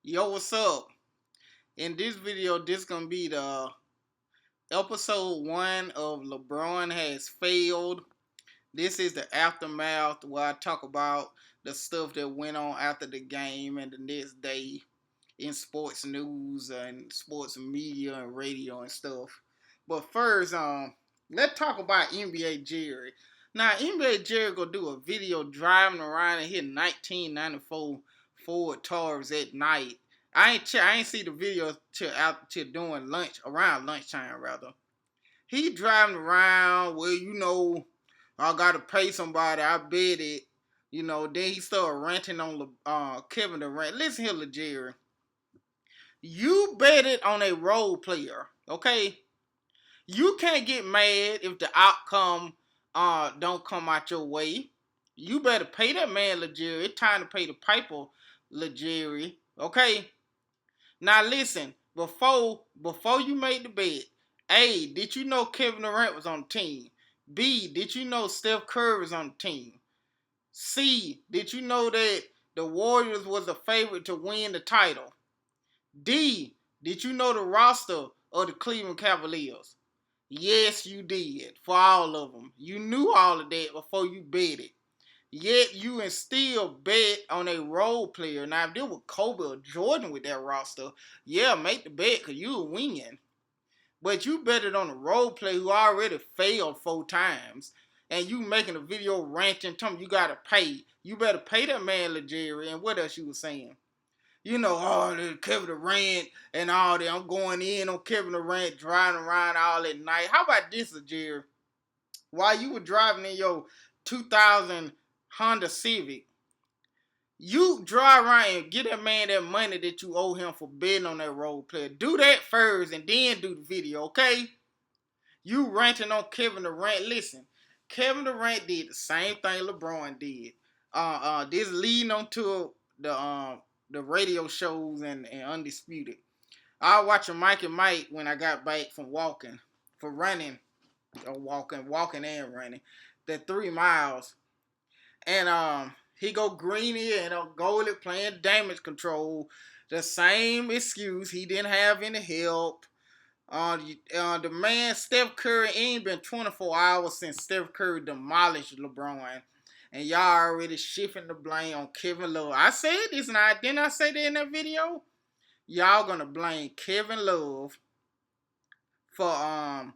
Yo, what's up? In this video, this gonna be the episode 1 of Lebron Has Failed. This is the aftermath where I talk about the stuff that went on after the game and the next day in sports news and sports media and radio and stuff. But first, let's talk about NBA Jerry. Now, NBA Jerry gonna do a video driving around and hit 1994 Ford Taurus at night. I ain't see the video till doing lunch, around lunchtime rather. He driving around where I gotta pay somebody. I bet it. Then he started ranting on Kevin Durant. Listen here, Jerry. You betted on a role player, okay? You can't get mad if the outcome don't come out your way. You better pay that man, Legere. It's time to pay the piper, Legere. Okay? Now listen, before you made the bet, A, did you know Kevin Durant was on the team? B, did you know Steph Curry was on the team? C, did you know that the Warriors was a favorite to win the title? D, did you know the roster of the Cleveland Cavaliers? Yes, you did. For all of them. You knew all of that before you bet it. Yet you and still bet on a role player. Now, if there was Kobe or Jordan with that roster, yeah, make the bet because you were winning. But you betted on a role player who already failed 4 times. And you making a video ranting, telling you got to pay. You better pay that man, Legere. And what else you was saying? Kevin Durant and all that. I'm going in on Kevin Durant, driving around all at night. How about this, Jerry? While you were driving in your 2000 Honda Civic, you drive around and get that man that money that you owe him for betting on that role player. Do that first and then do the video, okay? You ranting on Kevin Durant. Listen, Kevin Durant did the same thing LeBron did. This leading on to the radio shows and Undisputed. I was watching Mike and Mike when I got back from running and running, the 3 miles. And he go greeny and goalie playing damage control. The same excuse. He didn't have any help. The man Steph Curry ain't been 24 hours since Steph Curry demolished LeBron. And y'all already shifting the blame on Kevin Love. I said this and didn't I say that in that video? Y'all gonna blame Kevin Love for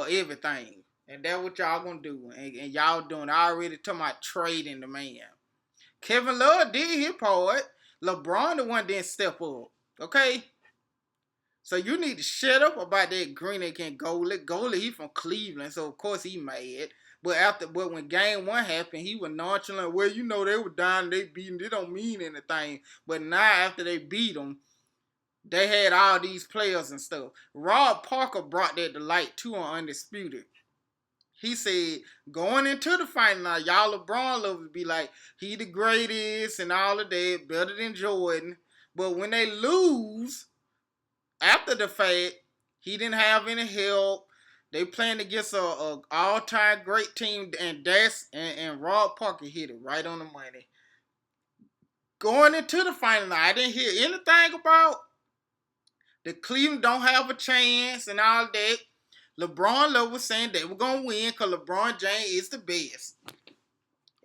everything. And that's what y'all gonna do. And y'all doing. I already talking about trading the man. Kevin Love did his part. LeBron the one didn't step up. Okay? So you need to shut up about that Greenick and Goalie. Goalie, he from Cleveland, so of course he mad. But when game 1 happened, he was nonchalant. Well, they were down, they beat him. It don't mean anything. But now after they beat him, they had all these players and stuff. Rob Parker brought that to light too on Undisputed. He said, going into the final, now y'all LeBron lovers be like, he the greatest and all of that, better than Jordan. But when they lose, after the fact, he didn't have any help. They playing against a all-time great team, and Rob Parker hit it right on the money. Going into the final, I didn't hear anything about the Cleveland don't have a chance and all that. LeBron Love was saying they were going to win because LeBron James is the best.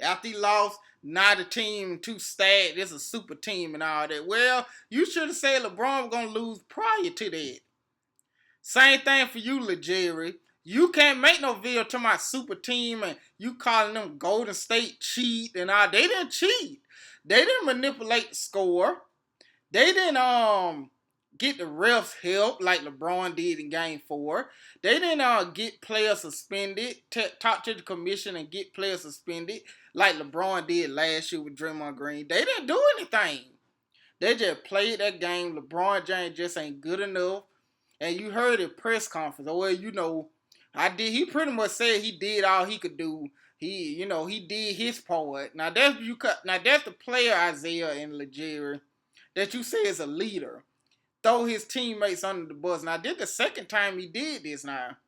After he lost, now the team too stacked. It's a super team and all that. Well, you should have said LeBron was going to lose prior to that. Same thing for you, Legere. You can't make no video to my super team and you calling them Golden State cheat and all. They didn't cheat. They didn't manipulate the score. They didn't get the refs help like LeBron did in Game 4. They didn't get players suspended, talk to the commission and get players suspended like LeBron did last year with Draymond Green. They didn't do anything. They just played that game. LeBron James just ain't good enough. And you heard at press conference, he pretty much said he did all he could do. He did his part. Now that's the player Isaiah and Legere that you say is a leader. Throw his teammates under the bus. Now, this the second time he did this now.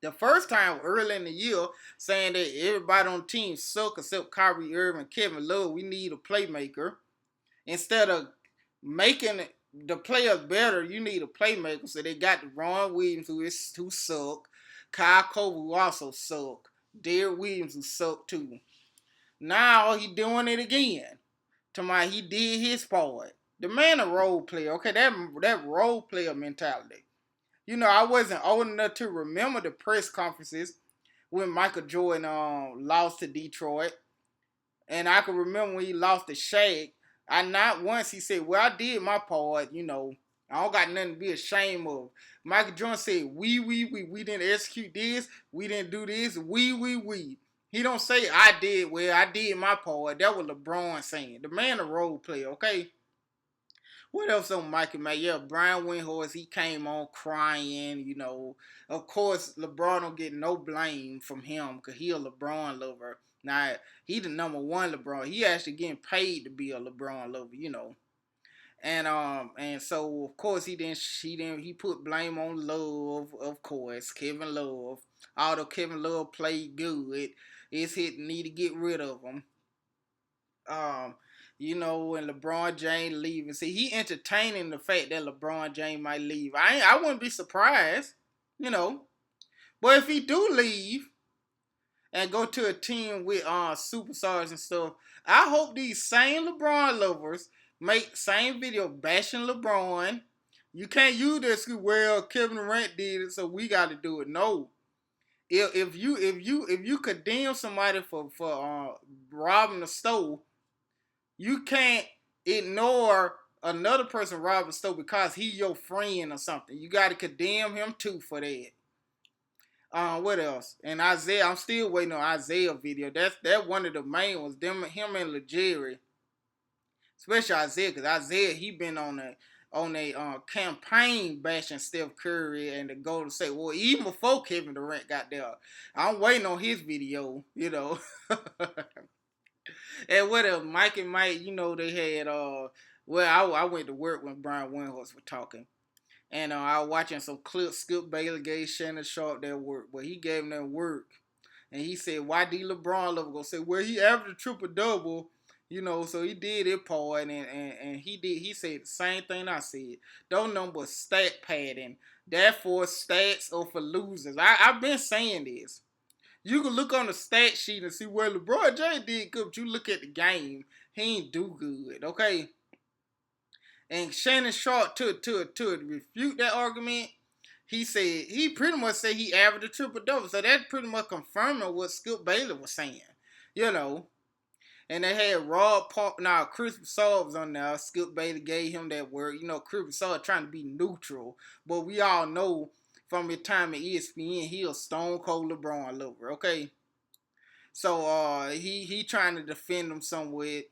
The first time early in the year, saying that everybody on the team suck except Kyrie Irving and Kevin Love. We need a playmaker. Instead of making the players better, you need a playmaker. So they got Ron Williams, who suck. Kyle Kobe, who also suck. Derrick Williams, who suck too. Now he doing it again. To he did his part. The man a role player. Okay, that role player mentality. You know, I wasn't old enough to remember the press conferences when Michael Jordan lost to Detroit. And I can remember when he lost to Shaq. I not once he said, "Well, I did my part, you know. I don't got nothing to be ashamed of." Michael Jordan said, we didn't execute this, we didn't do this, we. He don't say I did, well, I did my part. That was LeBron saying. The man a role player, okay? What else on Mikey Man? Yeah, Brian Windhorst, he came on crying, you know. Of course, LeBron don't get no blame from him because he a LeBron lover. Now, he the number one LeBron. He actually getting paid to be a LeBron lover, you know. And so of course he put blame on Love, of course, Kevin Love. Although Kevin Love played good, it's hit need to get rid of him. Um, you know, and LeBron James leaving. See, he entertaining the fact that LeBron James might leave. I wouldn't be surprised, you know. But if he do leave and go to a team with superstars and stuff, I hope these same LeBron lovers make same video bashing LeBron. You can't use this. Well, Kevin Durant did it, so we got to do it. No, if you condemn somebody for robbing a store, you can't ignore another person robbing a store because he your friend or something. You got to condemn him too for that. What else? And Isaiah, I'm still waiting on Isaiah video. That one of the main ones. Him and Legere, especially Isaiah, because Isaiah he been on a campaign bashing Steph Curry and the Golden State. Well, even before Kevin Durant got there, I'm waiting on his video. You know. And what else? Mike and Mike, you know, they had well, I went to work when Brian Windhorst was talking. And I was watching some clips. Skip Bayless gave Shannon Sharp that work, but he gave him that work. And he said, why did LeBron love go say, well, he averaged a triple double, you know, so he did it part, and he said the same thing I said. Those numbers stat padding. Therefore, stats are for losers. I've been saying this. You can look on the stat sheet and see where LeBron James did good, but you look at the game, he ain't do good, okay? And Shannon Sharp to refute that argument, he pretty much said he averaged a triple double. So that's pretty much confirming what Skip Bayless was saying. You know. And they had Rob Park. Now Chris Broussard was on there. Skip Bayless gave him that word. You know, Chris Broussard trying to be neutral. But we all know from his time at ESPN, he a stone cold LeBron lover. Okay. So he trying to defend him somewhat.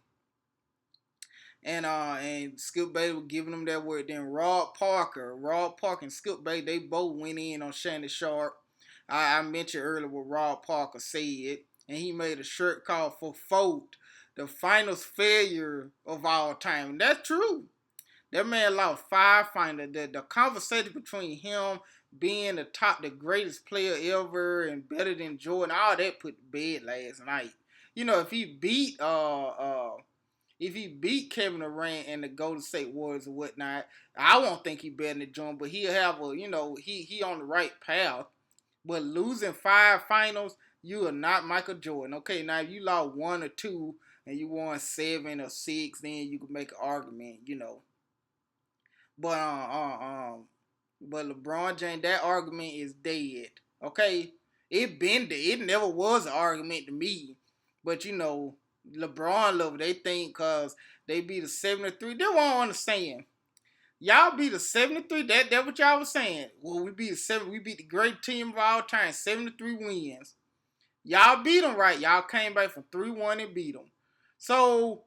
And Skip Bayless was giving them that word. Then Rob Parker and Skip Bayless, they both went in on Shannon Sharp. I mentioned earlier what Rob Parker said, and he made a shirt called for Failed, the finals failure of all time. And that's true. That man lost 5 finals. The conversation between him being the greatest player ever and better than Jordan, all that put to bed last night. You know, if he beat Kevin Durant and the Golden State Warriors or whatnot, I won't think he better than Jordan, but he'll have he on the right path. But losing 5 finals, you are not Michael Jordan. Okay, now if you lost 1 or 2 and you won 7 or 6, then you can make an argument, you know. But but LeBron James, that argument is dead. Okay, it never was an argument to me. But you know, LeBron love they think because they beat the 73. They won't understand. Y'all beat the 73. That what y'all was saying. Well, we beat the great team of all time, 73 wins. Y'all beat them right. Y'all came back from 3-1 and beat them. So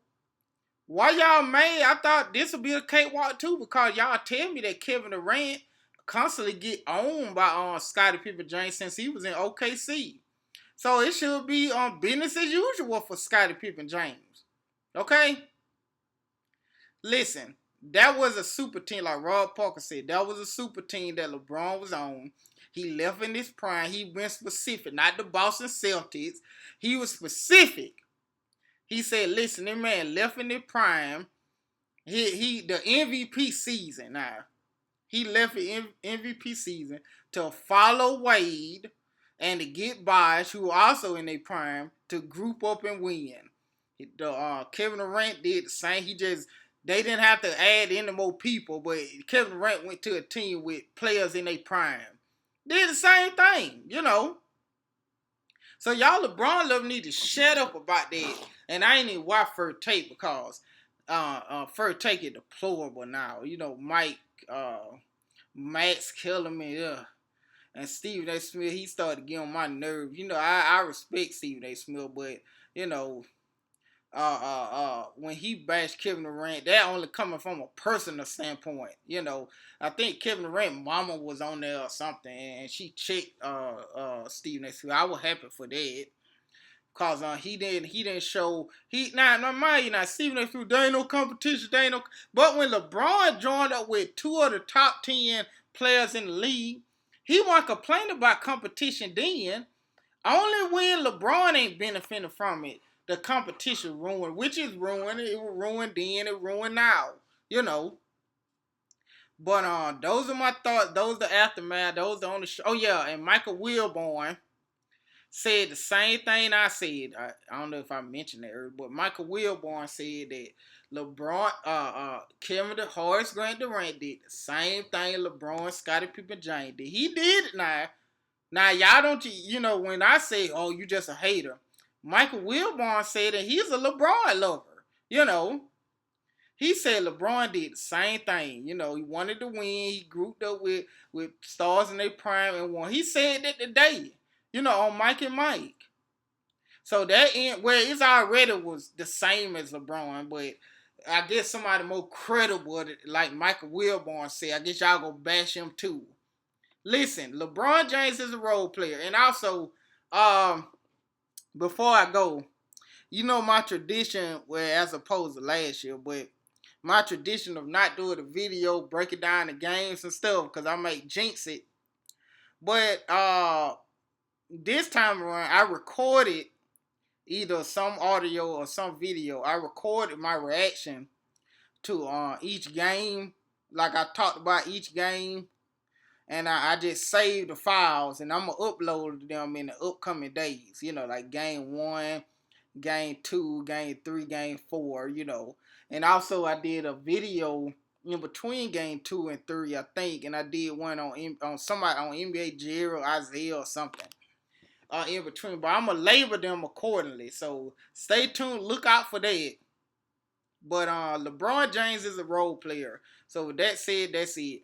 why y'all mad? I thought this would be a cakewalk too, because y'all tell me that Kevin Durant constantly get owned by Scottie Pippen James since he was in OKC. So it should be business as usual for Scottie Pippen James. Okay? Listen, that was a super team, like Rob Parker said. That was a super team that LeBron was on. He left in his prime. He went specific, not the Boston Celtics. He was specific. He said, listen, this man left in his prime. He the MVP season now. He left the MVP season to follow Wade and to get Bosh, who are also in their prime, to group up and win. Kevin Durant did the same. They didn't have to add any more people, but Kevin Durant went to a team with players in their prime. Did the same thing, you know. So y'all LeBron love need to shut up about that. And I ain't even watch First Take because First Take is deplorable now. You know, Max Kellerman, and Stephen A. Smith, he started to get on my nerves. You know, I respect Stephen A. Smith, but you know, when he bashed Kevin Durant, that only coming from a personal standpoint. You know, I think Kevin Durant's mama was on there or something, and she checked Stephen A. Smith. I was happy for that. Cause he didn't show mind you, now Stephen A. Smith, there ain't no competition, but when LeBron joined up with 2 of the top 10 players in the league, he wasn't complaining about competition then. Only when LeBron ain't benefiting from it, the competition ruined, which is ruined. It was ruined then, it ruined now. You know. But those are my thoughts. Those are the aftermath. Those are on the show. Oh yeah, and Michael Wilborn said the same thing I said. I don't know if I mentioned that earlier, but Michael Wilborn said that Kevin Horace Grant Durant did the same thing LeBron, Scottie Pippen, James did. He did it now. Now, y'all don't, you know, when I say, oh, you just a hater, Michael Wilborn said that he's a LeBron lover. You know, he said LeBron did the same thing. You know, he wanted to win. He grouped up with stars in their prime and won. He said that today, you know, on Mike and Mike. So that end, where it's already was the same as LeBron, but I guess somebody more credible, like Michael Wilborn said, I guess y'all gonna bash him too. Listen, LeBron James is a role player. And also, before I go, you know my tradition, where as opposed to last year, but my tradition of not doing a video, breaking down the games and stuff, because I might jinx it. But this time around, I recorded either some audio or some video. I recorded my reaction to each game. Like I talked about each game. And I just saved the files, and I'm going to upload them in the upcoming days. You know, like game 1, game 2, game 3, game 4, you know. And also I did a video in between game 2 and 3, I think. And I did one on somebody on NBA Jerry, Isaiah, or something. In between. But I'm going to label them accordingly. So stay tuned. Look out for that. But LeBron James is a role player. So with that said, that's it.